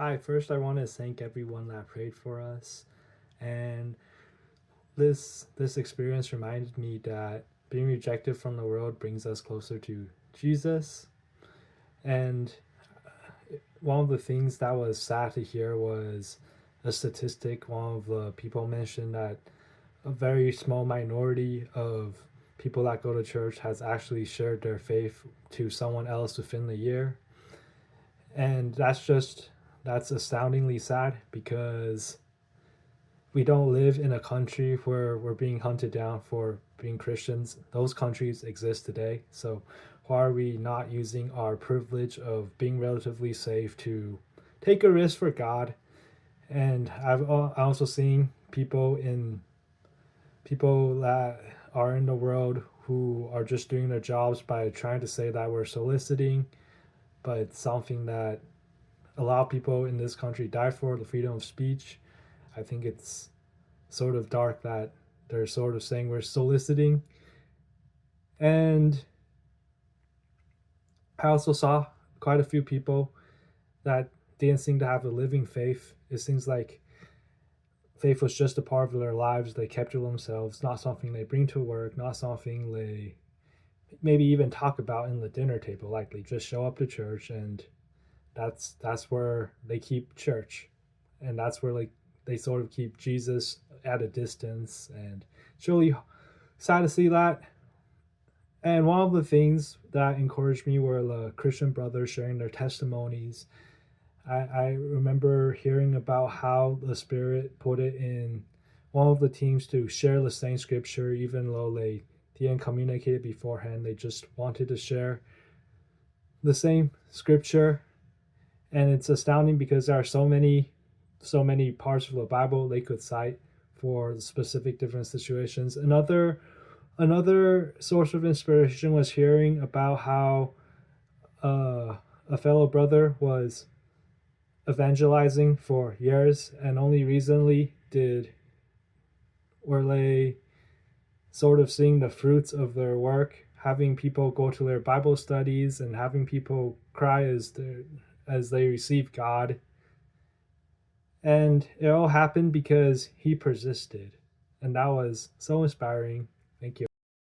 Hi, first I want to thank everyone that prayed for us. And this experience reminded me that being rejected from the world brings us closer to Jesus. And one of the things that was sad to hear was a statistic. One of the people mentioned that a very small minority of people that go to church has actually shared their faith to someone else within the year. And that's astoundingly sad because we don't live in a country where we're being hunted down for being Christians. Those countries exist today. So why are we not using our privilege of being relatively safe to take a risk for God? And I've also seen people that are in the world who are just doing their jobs by trying to say that we're soliciting, but it's something that a lot of people in this country die for, the freedom of speech. I think it's sort of dark that they're sort of saying we're soliciting. And I also saw quite a few people that didn't seem to have a living faith. It seems like faith was just a part of their lives. They kept to themselves, not something they bring to work, not something they maybe even talk about in the dinner table. Like they just show up to church, and that's where they keep church, and that's where like they sort of keep Jesus at a distance. And it's really sad to see that. And one of the things that encouraged me were the Christian brothers sharing their testimonies. I remember hearing about how the Spirit put it in one of the teams to share the same scripture, even though they didn't communicate it beforehand. They just wanted to share the same scripture. And it's astounding because there are so many parts of the Bible they could cite for specific different situations. Another source of inspiration was hearing about how a fellow brother was evangelizing for years, and only recently did were they sort of seeing the fruits of their work, having people go to their Bible studies and having people cry as they receive God. And it all happened because he persisted, and that was so inspiring. Thank you.